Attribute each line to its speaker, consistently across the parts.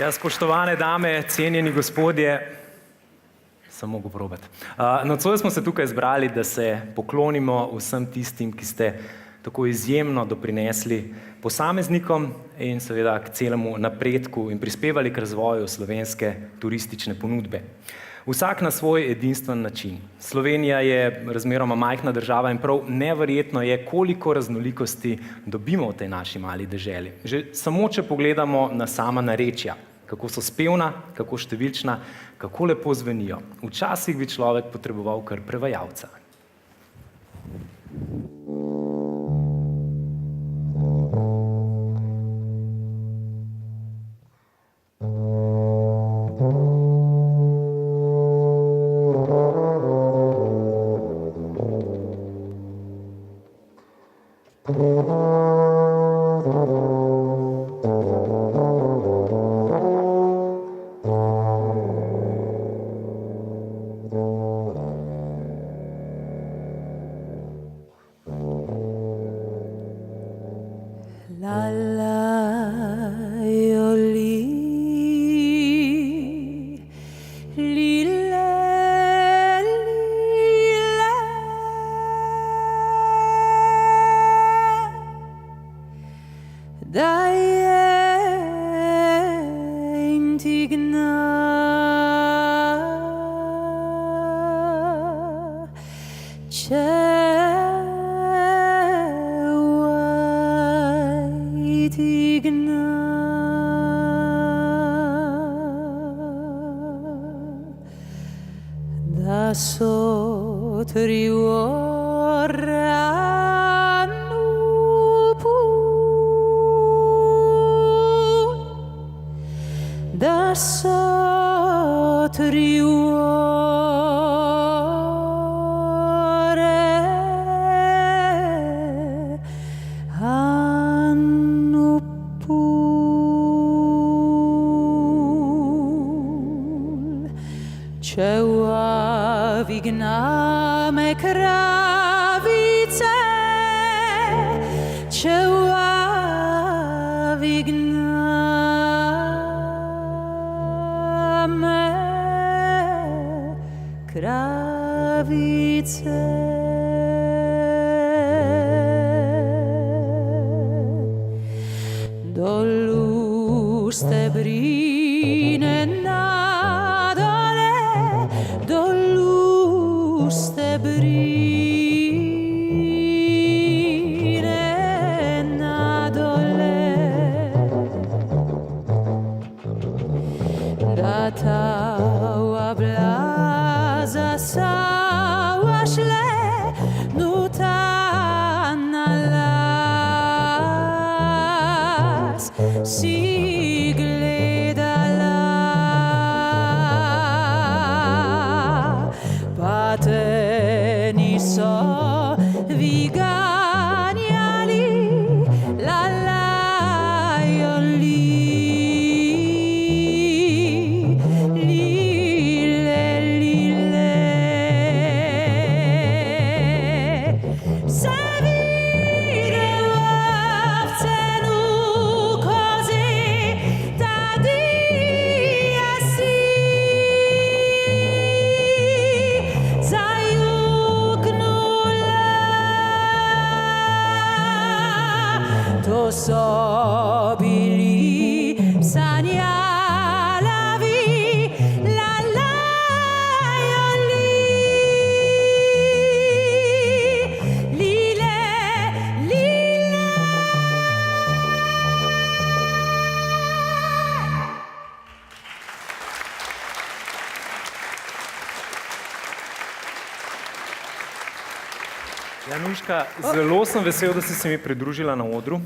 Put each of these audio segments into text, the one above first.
Speaker 1: Ja, spoštovane dame, cenjeni gospodje, sem mogel probati. Nocoj smo se tukaj zbrali, da se poklonimo vsem tistim, ki ste tako izjemno doprinesli posameznikom in seveda k celemu napredku in prispevali k razvoju slovenske turistične ponudbe. Vsak na svoj edinstven način. Slovenija je razmeroma majhna država in prav neverjetno je, koliko raznolikosti dobimo v tej naši mali deželi. Že samo, če pogledamo na sama narečja, kako so spevna, kako številčna, kako lepo zvenijo. Včasih bi človek potreboval kar prevajalca. Januška, zelo sem vesel, da si se mi pridružila na odru.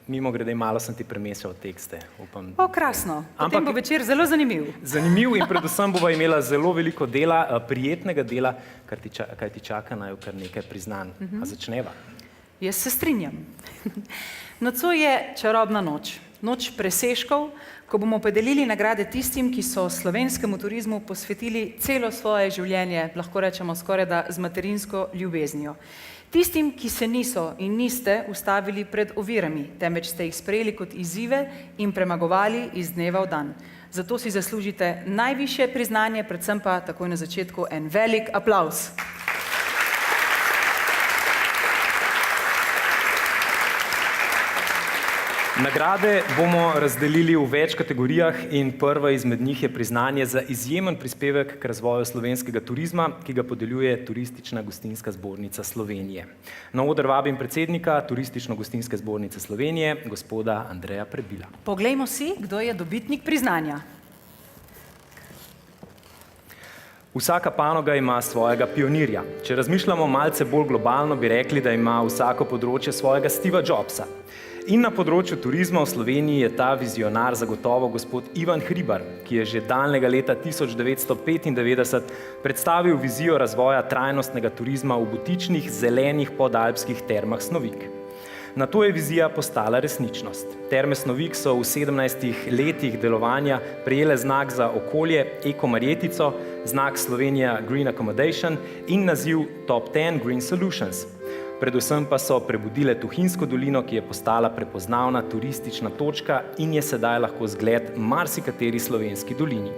Speaker 1: Mimogrede, malo sem ti premešal tekste. Upam.
Speaker 2: Krasno. Potem bo večer zelo zanimiv.
Speaker 1: Zanimiv in predvsem bova imela zelo veliko dela, prijetnega dela, kaj ti čaka, naj kar nekaj priznanj. A začneva?
Speaker 2: Jaz se strinjam. Nocoj je čarobna noč. Noč presežkov, ko bomo podelili nagrade tistim, ki so slovenskemu turizmu posvetili celo svoje življenje, lahko rečemo skorajda z materinsko ljubeznijo. Tistim, ki se niso in niste ustavili pred ovirami, temveč ste jih sprejeli kot izzive in premagovali iz dneva v dan. Zato si zaslužite najvišje priznanje, predvsem pa takoj na začetku en velik aplavz.
Speaker 1: Nagrade bomo razdelili v več kategorijah in prva izmed njih je priznanje za izjemen prispevek k razvoju slovenskega turizma, ki ga podeljuje Turistična gostinska zbornica Slovenije. Na oder vabim predsednika Turistično-gostinske zbornice Slovenije, gospoda Andreja Prebila.
Speaker 2: Poglejmo si, kdo je dobitnik priznanja.
Speaker 1: Vsaka panoga ima svojega pionirja. Če razmišljamo malce bolj globalno, bi rekli, da ima vsako področje svojega Steva Jobsa. In na področju turizma v Sloveniji je ta vizionar zagotovo gospod Ivan Hribar, ki je že daljnega leta 1995 predstavil vizijo razvoja trajnostnega turizma v butičnih, zelenih podalpskih termah Snovik. Nato je vizija postala resničnost. Terme Snovik so v 17 letih delovanja prejele znak za okolje Eko Marjetico, znak Slovenija Green Accommodation in naziv Top 10 Green Solutions. Predvsem pa so prebudile Tuhinjsko dolino, ki je postala prepoznavna turistična točka in je sedaj lahko zgled marsikateri slovenski dolini.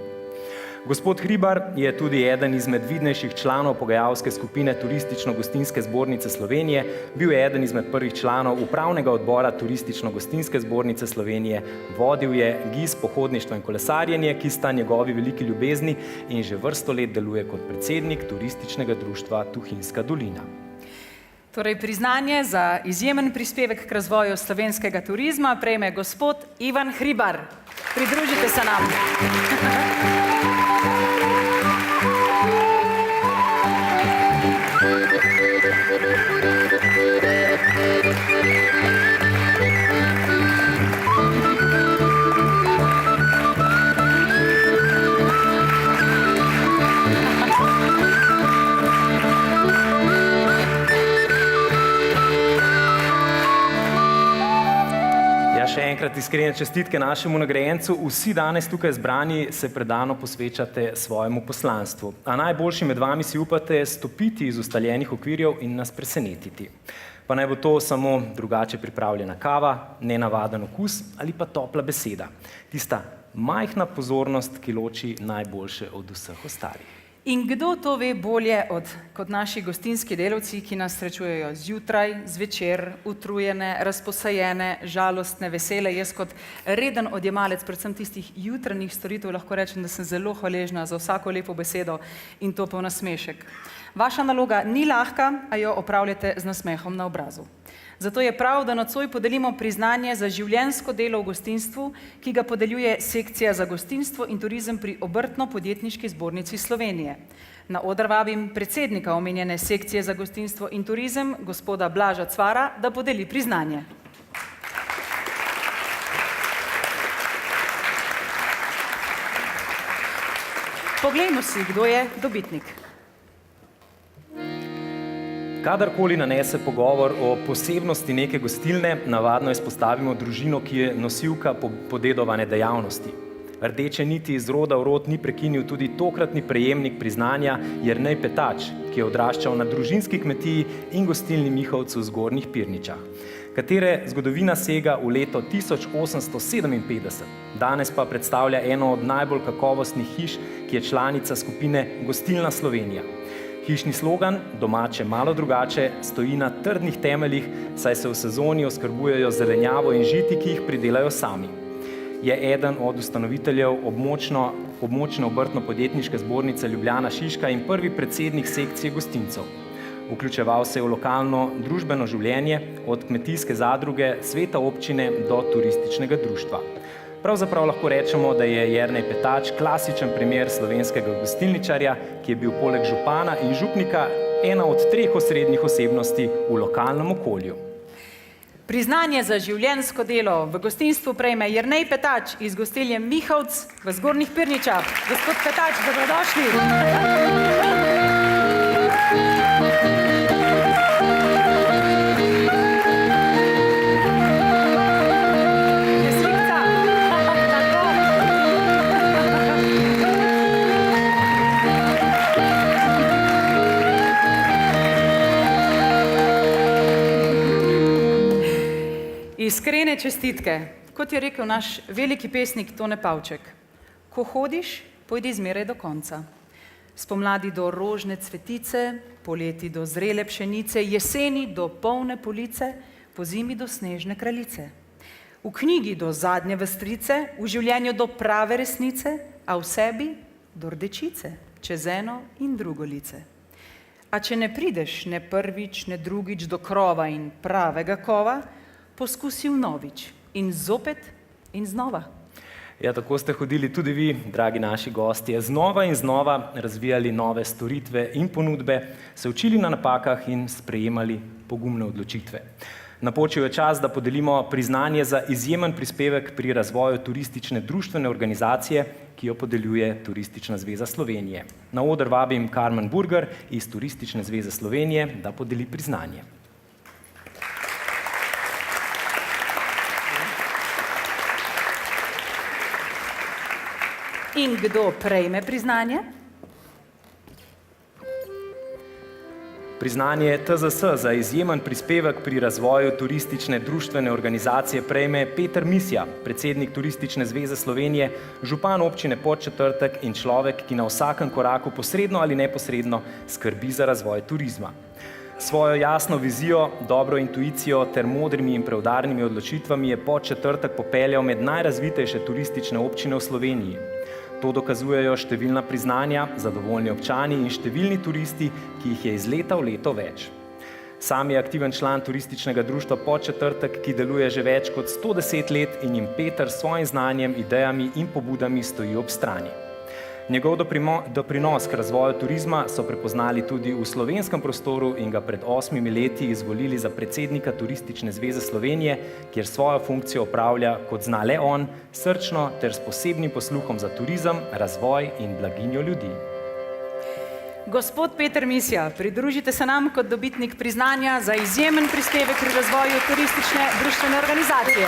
Speaker 1: Gospod Hribar je tudi eden izmed vidnejših članov pogajalske skupine Turistično-gostinske zbornice Slovenije, bil je eden izmed prvih članov upravnega odbora Turistično-gostinske zbornice Slovenije, vodil je GIZ pohodništvo in kolesarjenje, ki sta njegovi veliki ljubezni in že vrsto let deluje kot predsednik Turističnega društva Tuhinjska dolina.
Speaker 2: Torej, priznanje za izjemen prispevek k razvoju slovenskega turizma prejme gospod Ivan Hribar. Pridružite se nam.
Speaker 1: Še enkrat iskrene čestitke našemu nagrajencu. Vsi danes tukaj zbrani se predano posvečate svojemu poslanstvu. A najboljši med vami si upate stopiti iz ustaljenih okvirjev in nas presenetiti. Pa naj bo to samo drugače pripravljena kava, nenavaden okus ali pa topla beseda. Tista majhna pozornost, ki loči najboljše od vseh ostalih.
Speaker 2: In kdo to ve bolje kot naši gostinski delavci, ki nas srečujejo zjutraj, zvečer, utrujene, razposajene, žalostne, vesele. Jaz kot reden odjemalec, predvsem tistih jutranjih storitev, lahko rečem, da sem zelo hvaležna za vsako lepo besedo in to pa v nasmešek. Vaša naloga ni lahka, a jo opravljate z nasmehom na obrazu. Zato je prav, da nocoj podelimo priznanje za življenjsko delo v gostinstvu, ki ga podeljuje Sekcija za gostinstvo in turizem pri Obrtno-podjetniški zbornici Slovenije. Na oder vabim predsednika omenjene Sekcije za gostinstvo in turizem, gospoda Blaža Cvara, da podeli priznanje. Poglejmo si, kdo je dobitnik.
Speaker 1: Kadarkoli nanese pogovor o posebnosti neke gostilne, navadno izpostavimo družino, ki je nosilka podedovane dejavnosti. Rdeče niti iz roda v rod ni prekinil tudi tokratni prejemnik priznanja Jernej Petač, ki je odraščal na družinski kmetiji in gostilni Mihovcu v Zgornjih Pirničah, katere zgodovina sega v leto 1857. Danes pa predstavlja eno od najbolj kakovostnih hiš, ki je članica skupine Gostilna Slovenija. Hišni slogan, domače malo drugače, stoji na trdnih temeljih, saj se v sezoni oskrbujejo zelenjavo in žiti, ki jih pridelajo sami. Je eden od ustanoviteljev območne obrtno-podjetniške zbornice Ljubljana Šiška in prvi predsednik sekcije gostincev. Vključeval se je v lokalno družbeno življenje, od kmetijske zadruge, sveta občine do turističnega društva. Pravzaprav lahko rečemo, da je Jernej Petač klasičen primer slovenskega gostilničarja, ki je bil poleg župana in župnika ena od 3 osrednjih osebnosti v lokalnem okolju.
Speaker 2: Priznanje za življenjsko delo v gostinstvu prejme Jernej Petač iz gostilne Mihovc v Zgornjih Pirničah. Gospod Petač, dobrodošli. Iskrene čestitke, kot je rekel naš veliki pesnik Tone Pavček. Ko hodiš, pojdi zmeraj do konca. Spomladi do rožne cvetice, poleti do zrele pšenice, jeseni do polne police, pozimi do snežne kraljice. V knjigi do zadnje vestrice, v življenju do prave resnice, a v sebi do rdečice, čez eno in drugo lice. A če ne prideš ne prvič, ne drugič do krova in pravega kova, poskusi vnovič in zopet in znova.
Speaker 1: Ja, tako ste hodili tudi vi, dragi naši gostje, znova in znova razvijali nove storitve in ponudbe, se učili na napakah in sprejemali pogumne odločitve. Napočil je čas, da podelimo priznanje za izjemen prispevek pri razvoju turistične društvene organizacije, ki jo podeljuje Turistična zveza Slovenije. Na oder vabim Karmen Burger iz Turistične zveze Slovenije, da podeli priznanje.
Speaker 2: In kdo prejme priznanje?
Speaker 1: Priznanje TZS za izjemen prispevek pri razvoju turistične društvene organizacije prejme Peter Misja, predsednik Turistične zveze Slovenije, župan občine Podčetrtek in človek, ki na vsakem koraku posredno ali neposredno skrbi za razvoj turizma. Svojo jasno vizijo, dobro intuicijo ter modrimi in preudarnimi odločitvami je Podčetrtek popeljal med najrazvitejše turistične občine v Sloveniji. To dokazujejo številna priznanja, zadovoljni občani in številni turisti, ki jih je iz leta v leto več. Sam je aktiven član turističnega društva Podčetrtek, ki deluje že več kot 110 let in jim Peter s svojim znanjem, idejami in pobudami stoji ob strani. Njegov doprinos k razvoju turizma so prepoznali tudi v slovenskem prostoru in ga pred 8 leti izvolili za predsednika Turistične zveze Slovenije, kjer svojo funkcijo opravlja, kot zna le on, srčno ter s posebnim posluhom za turizem, razvoj in blaginjo ljudi.
Speaker 2: Gospod Peter Misja, pridružite se nam kot dobitnik priznanja za izjemen prispevek pri razvoju turistične društvene organizacije.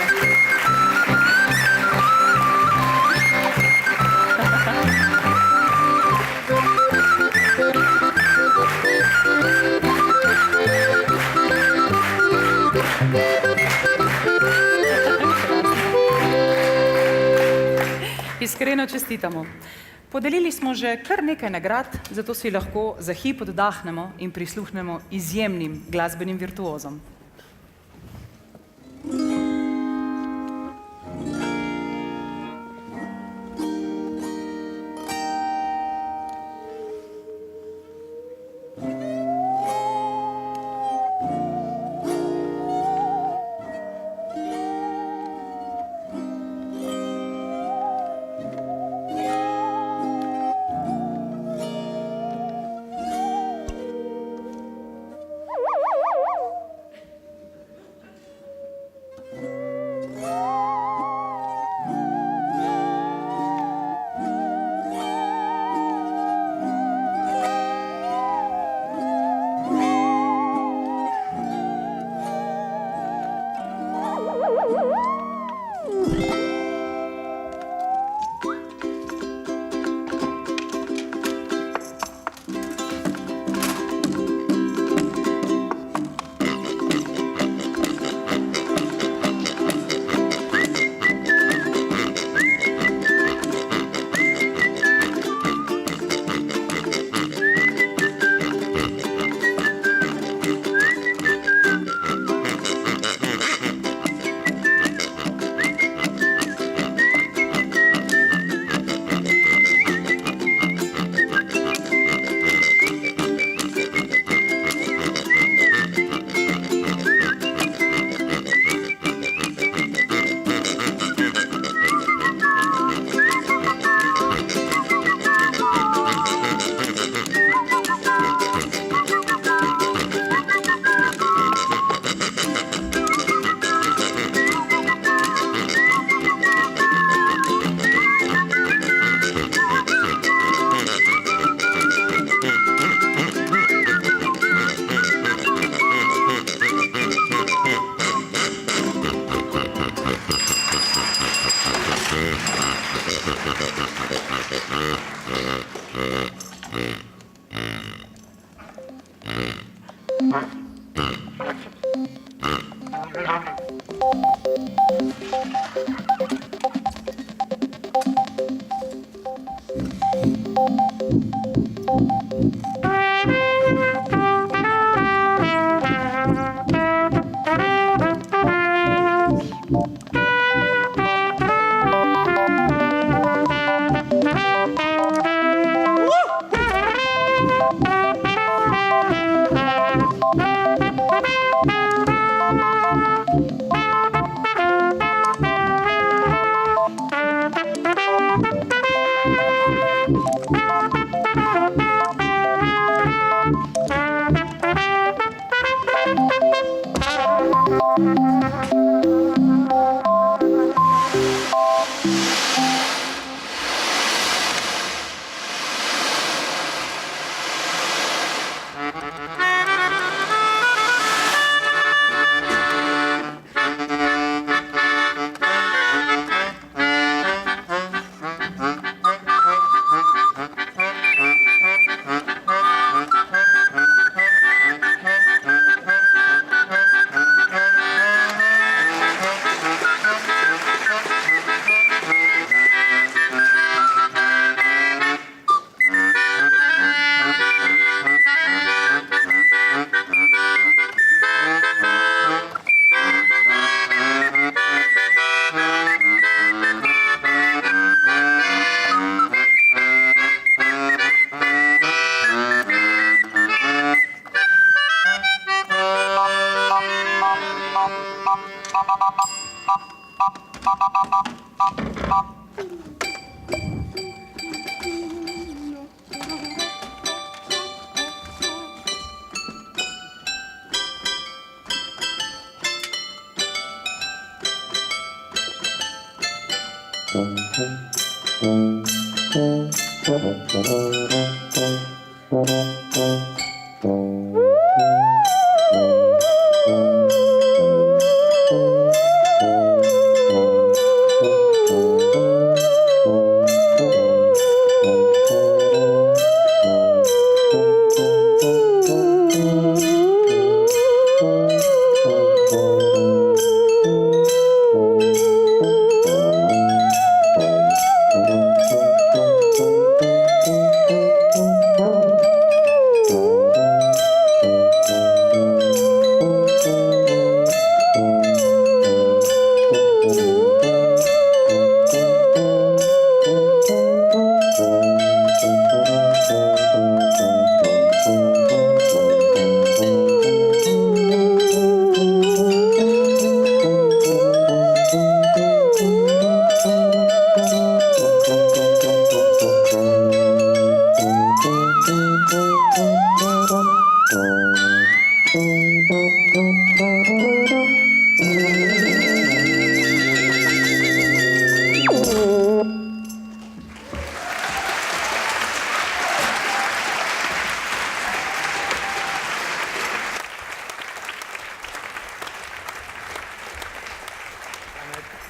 Speaker 2: Iskreno čestitamo. Podelili smo že kar nekaj nagrad, zato si lahko za hip oddahnemo in prisluhnemo izjemnim glasbenim virtuozom.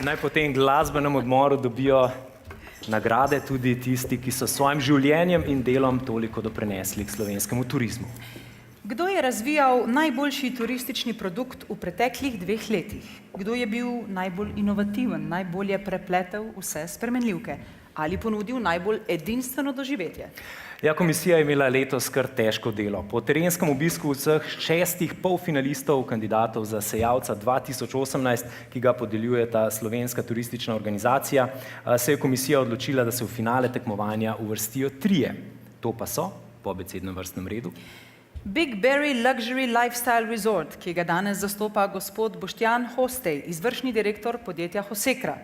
Speaker 2: Naj po tem glasbenem odmoru dobijo nagrade tudi tisti, ki so s svojim življenjem in delom toliko doprinesli k slovenskemu turizmu.
Speaker 3: Kdo je razvijal najboljši turistični produkt v preteklih 2 letih? Kdo je bil najbolj inovativen, najbolje prepletel vse spremenljivke ali ponudil najbolj edinstveno doživetje?
Speaker 2: Ja, komisija je imela letos kar težko delo. Po terenskem obisku vseh 6 polfinalistov kandidatov za Sejalca 2018, ki ga podeljuje ta slovenska turistična organizacija, se je komisija odločila, da se v finale tekmovanja uvrstijo 3. To pa so, po abecednem vrstnem redu:
Speaker 3: Big Berry Luxury Lifestyle Resort, ki ga danes zastopa gospod Boštjan Hostej, izvršni direktor podjetja Hosekra.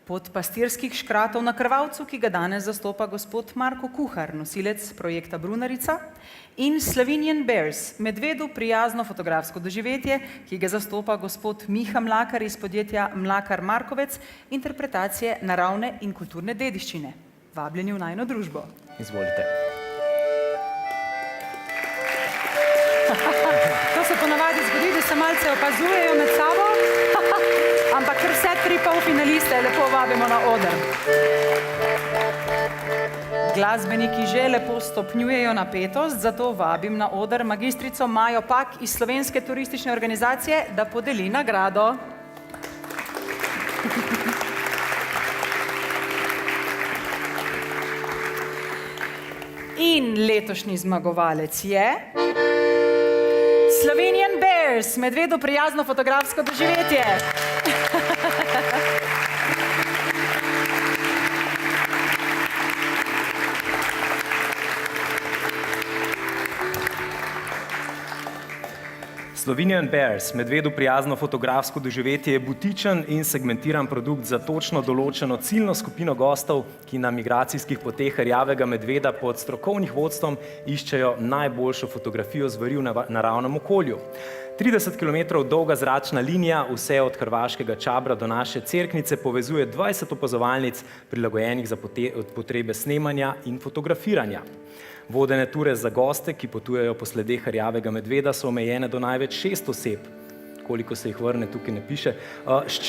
Speaker 3: Pod pastirskih škratov na Krvavcu, ki ga danes zastopa gospod Marko Kuhar, nosilec projekta Brunarica. In Slovenian Bears, medvedu prijazno fotografsko doživetje, ki ga zastopa gospod Miha Mlakar iz podjetja Mlakar Markovec, interpretacije naravne in kulturne dediščine. Vabljeni v najino družbo.
Speaker 2: Izvolite.
Speaker 3: To se ponavadi zgodi, da se malce opazujejo med sabo, ampak kar vse 3 polfinaliste lepo vabimo na oder. Glasbeniki že lepo stopnjujejo napetost, zato vabim na oder magistrico Majo Pak iz Slovenske turistične organizacije, da podeli nagrado. In letošnji zmagovalec je Slovenian Bears, medvedu prijazno fotografsko doživetje.
Speaker 2: Slovenian Bears, medvedu prijazno fotografsko doživetje, je butičen in segmentiran produkt za točno določeno ciljno skupino gostov, ki na migracijskih poteh rjavega medveda pod strokovnih vodstvom iščejo najboljšo fotografijo zveri v naravnem okolju. 30 km dolga zračna linija, vse od hrvaškega Čabra do naše Cerknice, povezuje 20 opazovalnic, prilagojenih za potrebe snemanja in fotografiranja. Vodene ture za goste, ki potujejo po sledeh rjavega medveda, so omejene do največ 6 oseb. Koliko se jih vrne, tukaj ne piše. S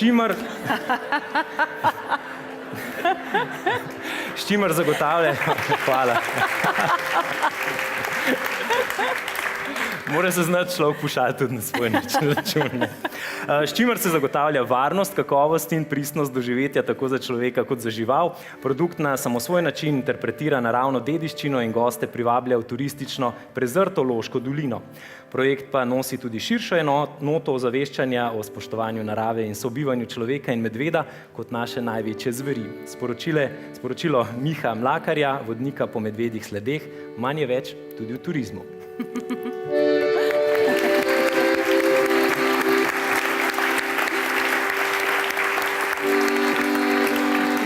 Speaker 2: čimer zagotavlja... Hvala. Mora se znati človek pušati tudi na svoj račun. S čimer se zagotavlja varnost, kakovost in pristnost doživetja tako za človeka kot za žival. Produkt na samosvoj način interpretira naravno dediščino in goste privablja v turistično prezrto Loško dolino. Projekt pa nosi tudi širšo noto ozaveščanja o spoštovanju narave in sobivanju človeka in medveda kot naše največje zveri. Sporočilo Miha Mlakarja, vodnika po medvedjih sledeh: manj je več tudi v turizmu.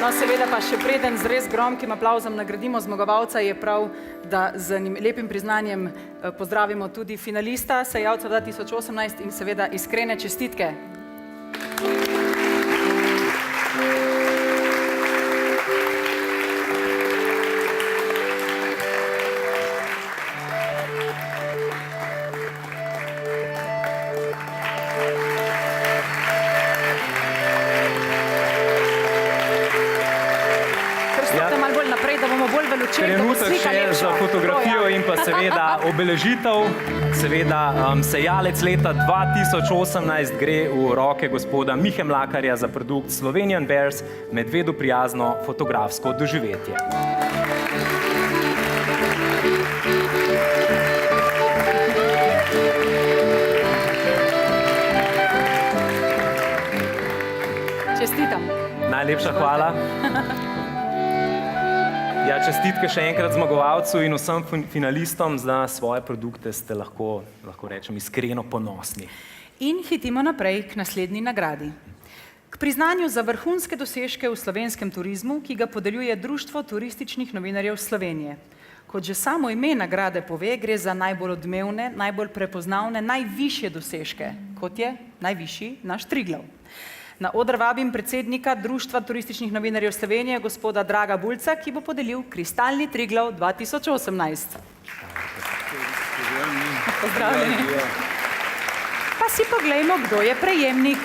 Speaker 3: No, seveda pa še preden z res gromkim aplavzom nagradimo zmagovalca, je prav, da z lepim priznanjem pozdravimo tudi finalista Sejalca 2018 in seveda iskrene čestitke.
Speaker 1: fotografijo in pa seveda obeležitev. Seveda sejalec leta 2018 gre v roke gospoda Mihe Mlakarja za produkt Slovenian Bears medvedu prijazno fotografsko doživetje.
Speaker 2: Čestitam.
Speaker 1: Najlepša hvala. Ja, čestitke še enkrat zmagovalcu in vsem finalistom za svoje produkte ste lahko rečem, iskreno ponosni.
Speaker 2: In hitimo naprej k naslednji nagradi. K priznanju za vrhunske dosežke v slovenskem turizmu, ki ga podeljuje Društvo turističnih novinarjev Slovenije. Kot že samo ime nagrade pove, gre za najbolj odmevne, najbolj prepoznavne, najvišje dosežke, kot je najvišji naš Triglav. Na oder vabim predsednika Društva turističnih novinarjev Slovenije, gospoda Draga Bulca, ki bo podelil kristalni Triglav 2018. Pozdravljeni. Pa si poglejmo, kdo je prejemnik.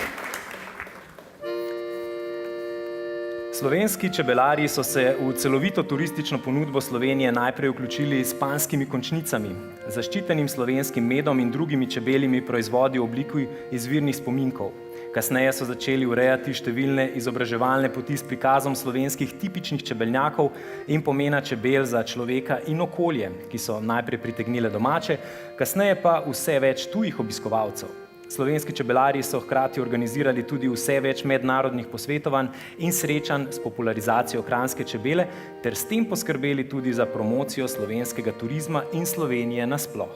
Speaker 1: Slovenski čebelarji so se v celovito turistično ponudbo Slovenije najprej vključili s panskimi končnicami, zaščitenim slovenskim medom in drugimi čebeljimi proizvodi v obliki izvirnih spominkov. Kasneje so začeli urejati številne izobraževalne poti s prikazom slovenskih tipičnih čebelnjakov in pomena čebel za človeka in okolje, ki so najprej pritegnile domače, kasneje pa vse več tujih obiskovalcev. Slovenski čebelarji so hkrati organizirali tudi vse več mednarodnih posvetovanj in srečanj s popularizacijo kranjske čebele ter s tem poskrbeli tudi za promocijo slovenskega turizma in Slovenije nasploh.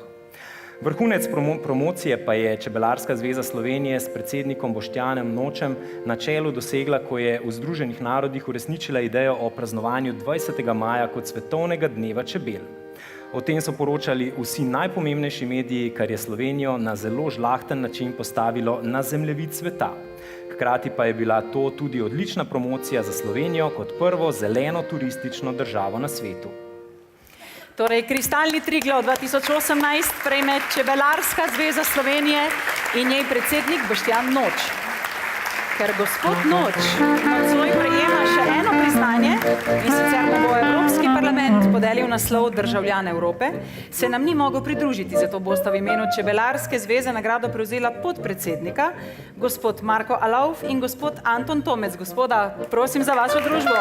Speaker 1: Vrhunec promocije pa je Čebelarska zveza Slovenije s predsednikom Boštjanom Nočem na čelu dosegla, ko je v Združenih narodih uresničila idejo o praznovanju 20. maja kot svetovnega dneva čebel. O tem so poročali vsi najpomembnejši mediji, kar je Slovenijo na zelo žlahten način postavilo na zemljevid sveta. Hkrati pa je bila to tudi odlična promocija za Slovenijo kot prvo zeleno turistično državo na svetu.
Speaker 2: Torej, kristalni Triglav 2018 prejme Čebelarska zveza Slovenije in njej predsednik Boštjan Noč. Ker gospod Noč nocoj prejema še eno priznanje, in sicer mu bo Evropski parlament podelil naslov Državljan Evrope, se nam ni mogel pridružiti, zato bosta v imenu Čebelarske zveze nagrado prevzela podpredsednika, gospod Marko Alauf in gospod Anton Tomec. Gospoda, prosim za vašo družbo.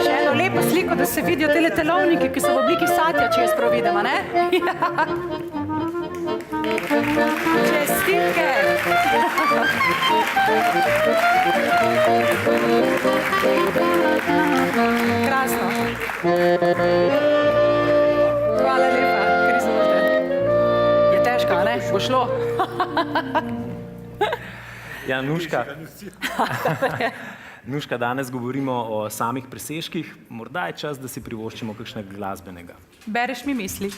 Speaker 2: Še eno lepo sliko, da se vidijo tele telovniki, ki so v obliki satja, če jaz prav vidim, a ne? Čestitke! Krasno. Hvala lepa, ker izvolite. Je težko, a ne? Bo šlo.
Speaker 1: Ja, Nuška, danes govorimo o samih presežkih. Morda je čas, da si privoščimo kakšnega glasbenega.
Speaker 2: Bereš mi misli.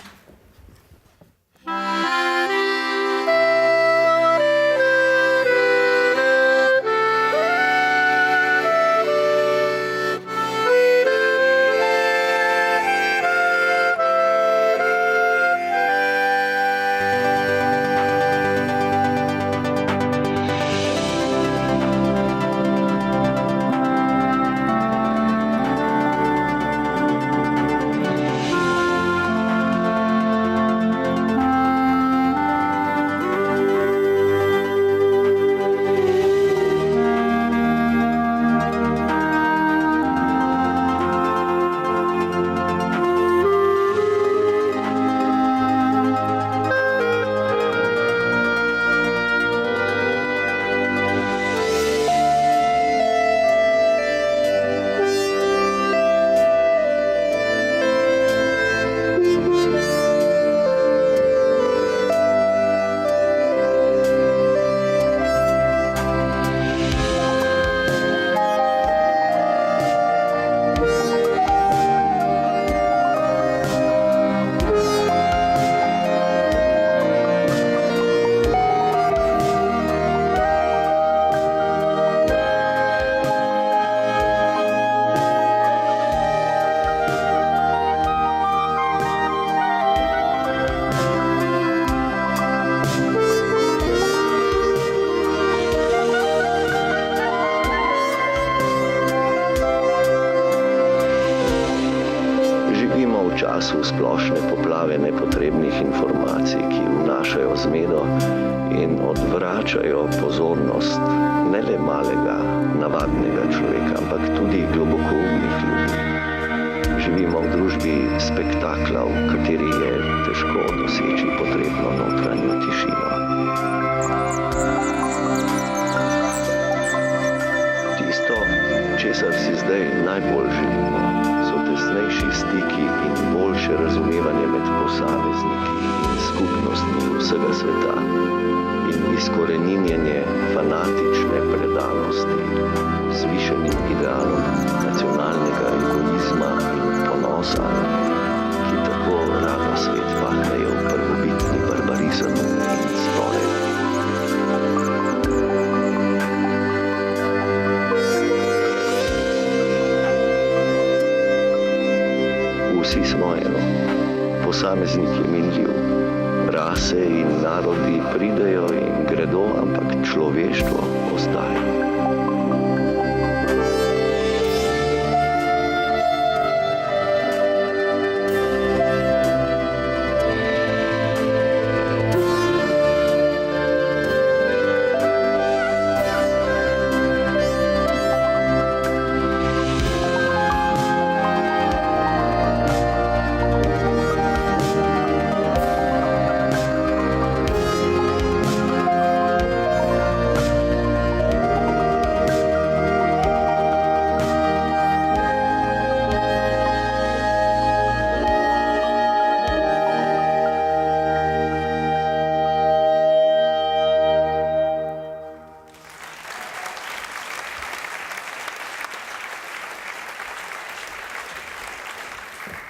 Speaker 4: splošne poplave nepotrebnih informacij, ki vnašajo zmedo in odvračajo pozornost ne le malega, navadnega človeka, ampak tudi globokoumnih ljudi. Živimo v družbi spektakla, v kateri je težko doseči potrebno notranjo tišino. Tisto, česar si zdaj najbolj želimo, so tesnejši stiki in boljše razumevanje med posamezniki in skupnostmi vsega sveta in izkoreninjenje fanatične predanosti zvišenim idealom nacionalnega egoizma in ponosa, ki tako rado svet pahnejo v prvobitni barbarizem in spore. Vsi smo eno, posameznik je minljiv, rase in narodi pridejo in gredo, ampak človeštvo ostaja.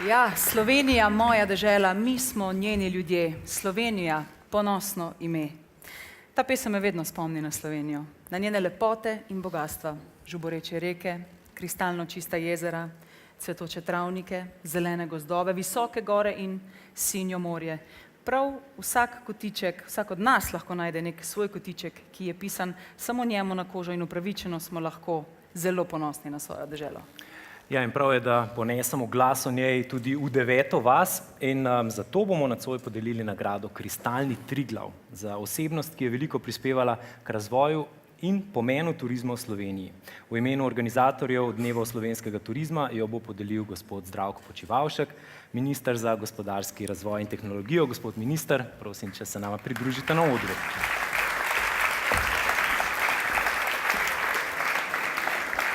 Speaker 2: Ja, Slovenija, moja dežela, mi smo njeni ljudje. Slovenija, ponosno ime. Ta pesem me vedno spomni na Slovenijo, na njene lepote in bogatstva, žuboreče reke, kristalno čista jezera, cvetoče travnike, zelene gozdove, visoke gore in sinjo morje. Prav vsak kotiček, vsak od nas lahko najde nek svoj kotiček, ki je pisan samo njemu na kožo in upravičeno smo lahko zelo ponosni na svojo deželo.
Speaker 1: Ja, in prav je, da ponesemo glas o njej tudi v 9. vas in zato bomo nocoj podelili nagrado Kristalni Triglav za osebnost, ki je veliko prispevala k razvoju in pomenu turizma v Sloveniji. V imenu organizatorjev Dnevov slovenskega turizma jo bo podelil gospod Zdravko Počivalšek, minister za gospodarski razvoj in tehnologijo. Gospod minister, prosim, če se nama pridružite na odru.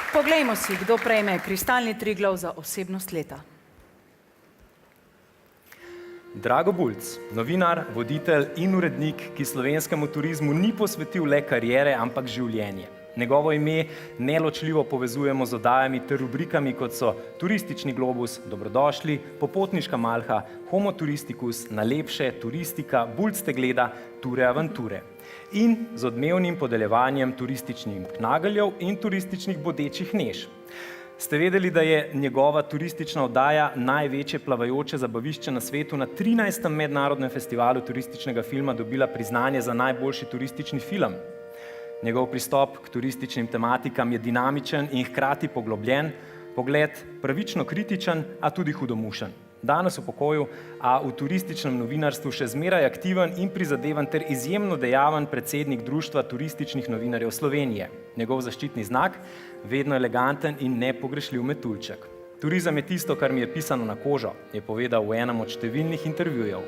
Speaker 2: Poglejmo si, kdo prejme Kristalni Triglav za osebnost leta.
Speaker 1: Drago Bulc, novinar, voditelj in urednik, ki slovenskemu turizmu ni posvetil le kariere, ampak življenje. Njegovo ime neločljivo povezujemo z oddajami ter rubrikami, kot so Turistični globus, Dobrodošli, Popotniška malha, Homo turisticus, Najlepše, Turistika, Bulc te gleda, Ture avanture. In z odmevnim podeljevanjem turističnih knageljev in turističnih bodečih než. Ste vedeli, da je njegova turistična oddaja največje plavajoče zabavišče na svetu na 13. mednarodnem festivalu turističnega filma dobila priznanje za najboljši turistični film? Njegov pristop k turističnim tematikam je dinamičen in hkrati poglobljen, pogled pravično kritičen, a tudi hudomušen. Danes v pokoju, a v turističnem novinarstvu še zmeraj aktiven in prizadevan ter izjemno dejaven predsednik Društva turističnih novinarjev Slovenije. Njegov zaščitni znak, vedno eleganten in nepogrešljiv metuljček. Turizem je tisto, kar mi je pisano na kožo, je povedal v enem od številnih intervjujev.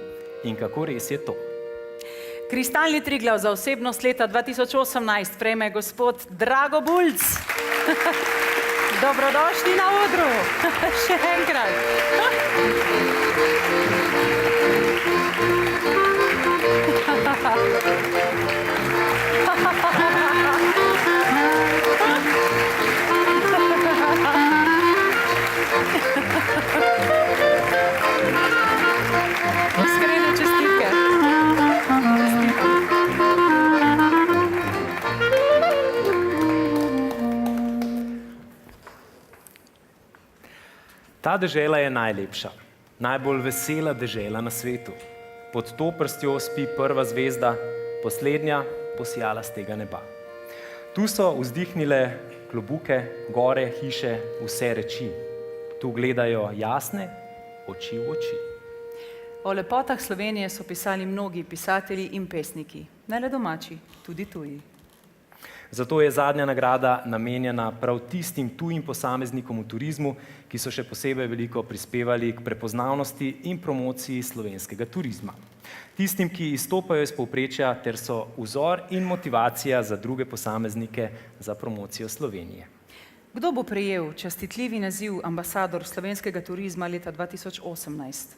Speaker 1: In kako res je to?
Speaker 2: Kristalni Triglav za osebnost leta 2018 prejme gospod Drago Bulc. Dobrodošli na odru. Še enkrat. Iskrene čestitke.
Speaker 1: Ta dežela je najlepša, najbolj vesela dežela na svetu. Pod to prstjo spi prva zvezda, poslednja posijala z tega neba. Tu so vzdihnile klobuke, gore, hiše, vse reči. Tu gledajo jasne oči v oči.
Speaker 2: O lepotah Slovenije so pisali mnogi pisatelji in pesniki, ne le domači, tudi tuji.
Speaker 1: Zato je zadnja nagrada namenjena prav tistim tujim posameznikom v turizmu, ki so še posebej veliko prispevali k prepoznavnosti in promociji slovenskega turizma. Tistim, ki izstopajo iz povprečja ter so vzor in motivacija za druge posameznike za promocijo Slovenije.
Speaker 2: Kdo bo prejel častitljivi naziv ambasador slovenskega turizma leta 2018?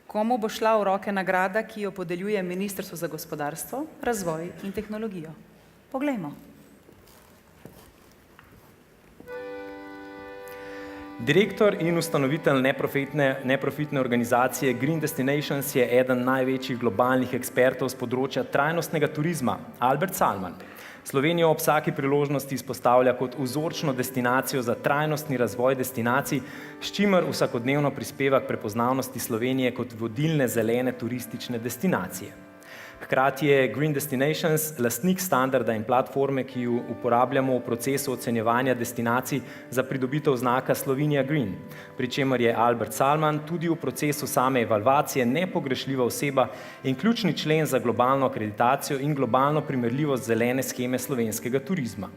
Speaker 2: Komu bo šla v roke nagrada, ki jo podeljuje Ministrstvo za gospodarstvo, razvoj in tehnologijo? Poglejmo.
Speaker 1: Direktor in ustanovitelj neprofitne organizacije Green Destinations je eden največjih globalnih ekspertov z področja trajnostnega turizma, Albert Salman. Slovenijo ob vsaki priložnosti izpostavlja kot vzorčno destinacijo za trajnostni razvoj destinacij, s čimer vsakodnevno prispeva k prepoznavnosti Slovenije kot vodilne zelene turistične destinacije. Hkrati je Green Destinations lastnik standarda in platforme, ki jo uporabljamo v procesu ocenjevanja destinacij za pridobitev znaka Slovenia Green, pri čemer je Albert Salman tudi v procesu same evalvacije nepogrešljiva oseba in ključni člen za globalno akreditacijo in globalno primerljivost zelene sheme slovenskega turizma.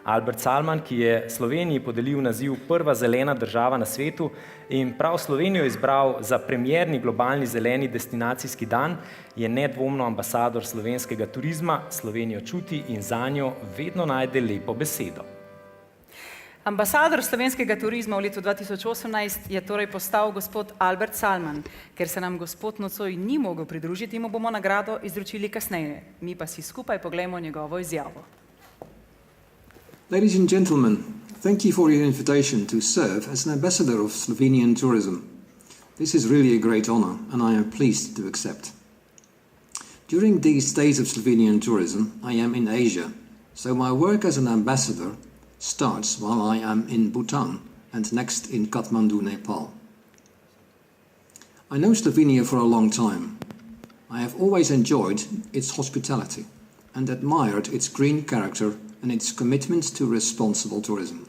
Speaker 1: Albert Salman, ki je Sloveniji podelil naziv prva zelena država na svetu in prav Slovenijo izbral za premierni globalni zeleni destinacijski dan, je nedvomno ambasador slovenskega turizma, Slovenijo čuti in zanjo vedno najde lepo besedo.
Speaker 2: Ambasador slovenskega turizma v letu 2018 je torej postal gospod Albert Salman. Ker se nam gospod nocoj ni mogel pridružiti, mu bomo nagrado izročili kasneje. Mi pa si skupaj poglejmo njegovo izjavo.
Speaker 5: Ladies and gentlemen, thank you for your invitation to serve as an ambassador of Slovenian tourism. This is really a great honor, and I am pleased to accept. During these days of Slovenian tourism, I am in Asia, so my work as an ambassador starts while I am in Bhutan and next in Kathmandu, Nepal. I know Slovenia for a long time. I have always enjoyed its hospitality and admired its green character and its commitment to responsible tourism.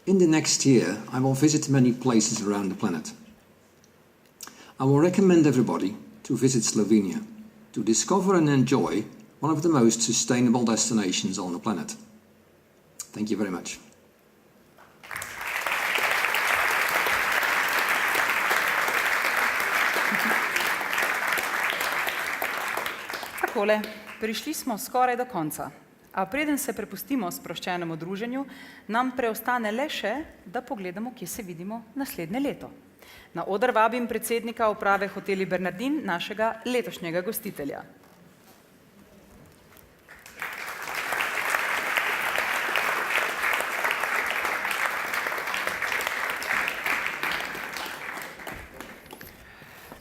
Speaker 5: In the next year, I will visit many places around the planet. I will recommend everybody to visit Slovenia, to discover and enjoy one of the most sustainable destinations on the planet. Thank you very much.
Speaker 2: Takole, prišli smo skoraj do konca. A preden se prepustimo sproščenemu druženju, nam preostane le še, da pogledamo, kje se vidimo naslednje leto. Na oder vabim predsednika uprave Hoteli Bernardin, našega letošnjega gostitelja.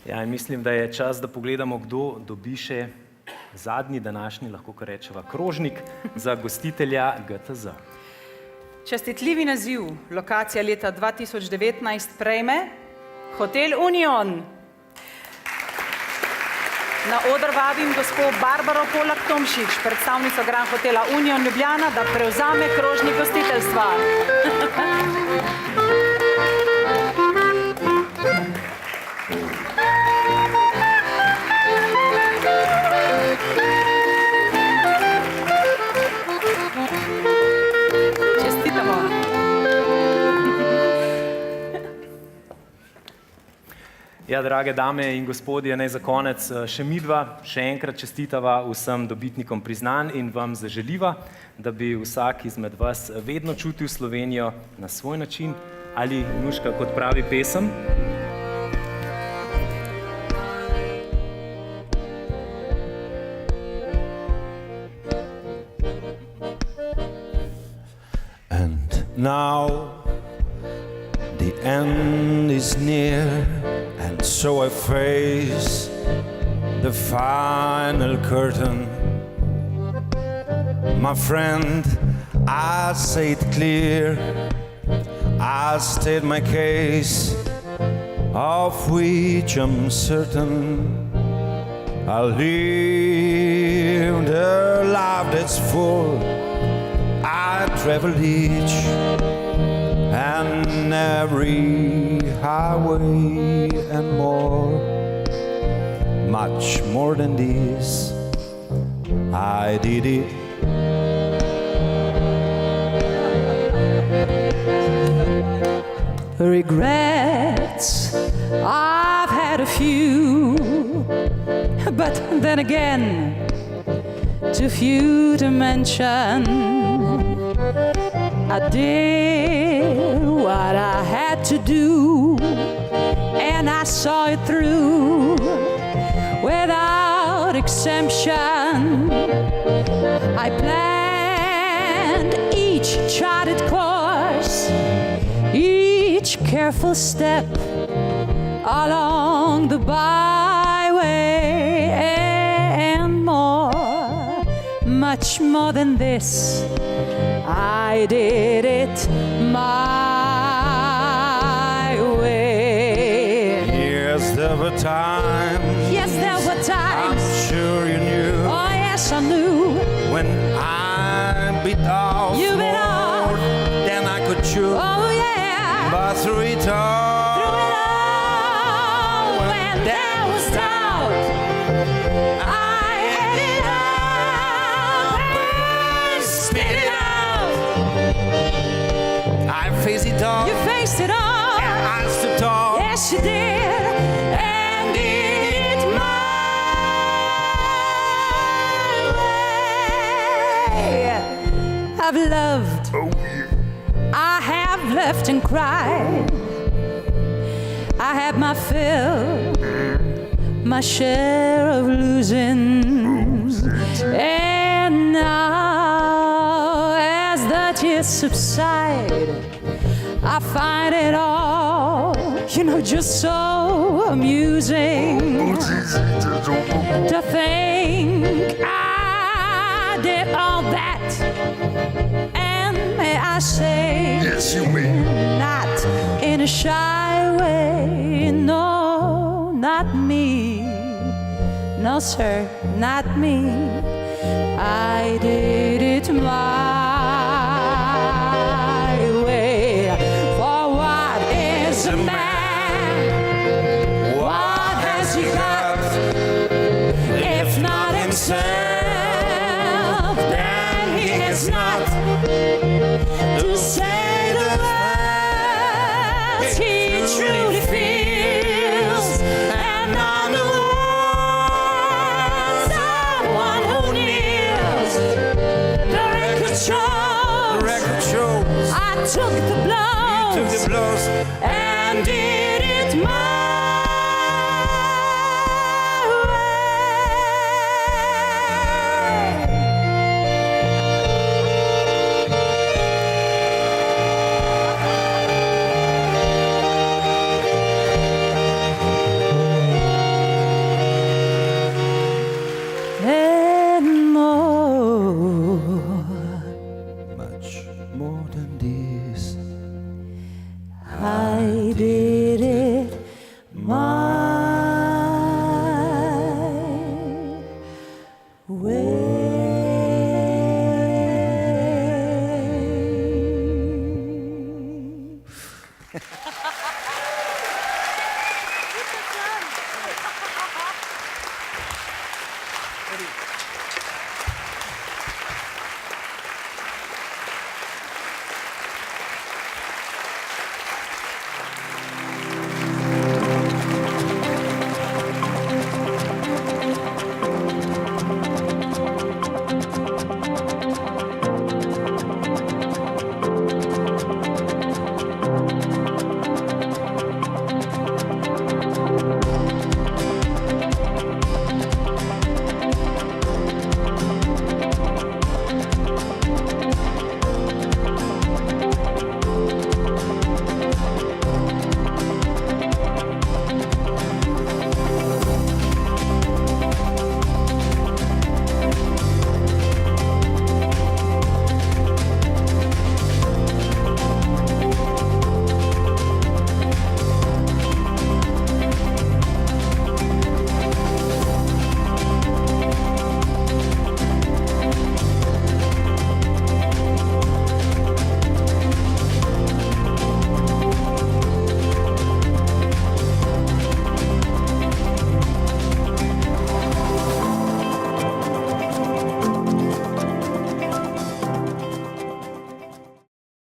Speaker 1: Ja, in mislim, da je čas, da pogledamo, kdo dobi še zadnji današnji, lahko kar rečeva, krožnik za gostitelja GTZ.
Speaker 2: Častitljivi naziv lokacija leta 2019 prejme Hotel Union. Na oder vabim gospo Barbaro Polak Tomšič, predstavnico Grand Hotela Union Ljubljana, da prevzame krožnik gostiteljstva.
Speaker 1: Ja, drage dame in gospodje, naj za konec še midva še enkrat čestitava vsem dobitnikom priznanj in vam zaželiva, da bi vsak izmed vas vedno čutil Slovenijo na svoj način ali, Nuška, kot pravi pesem.
Speaker 6: And now the end is near. And so I face the final curtain. My friend, I say it clear, I state my case, of which I'm certain. I'll live the life that's full. I travel each and every highway and more. much more than this. I did it.
Speaker 3: Regrets, I've had a few, but then again, too few to mention. I did what I had to do, and I saw it through without exemption. I planned each charted course, each careful step along the byway, and more, much more than this, I did it my way.
Speaker 6: Yes, there were times.
Speaker 3: Yes, there were times.
Speaker 6: I'm sure you knew.
Speaker 3: Oh, yes, I knew.
Speaker 6: When I bit off
Speaker 3: You bit off.
Speaker 6: more than I could chew.
Speaker 3: Oh, yeah.
Speaker 6: But through it all,
Speaker 3: Through it all, when there was doubt, I ate it up and spit it out.
Speaker 6: I faced it all.
Speaker 3: You faced it all.
Speaker 6: I stood tall.
Speaker 3: Yes, you did. And did it my way. I've loved. I have left and cried. I had my fill, my share of losing. And now, as the tears subside, I find it all, just so amusing to think I did all that. And may I say,
Speaker 6: Yes, you may.
Speaker 3: not in a shy way, no, not me. No, sir, not me. I did it my way. For what is a man? What has he got? If not himself, then he is not to say the words he truly feels, and on the words of one who kneels. The record shows,
Speaker 6: The record shows.
Speaker 3: I took the blows,
Speaker 6: Took the blows.
Speaker 3: and did it my way. And more,
Speaker 6: Much more than this.
Speaker 3: I did it my way.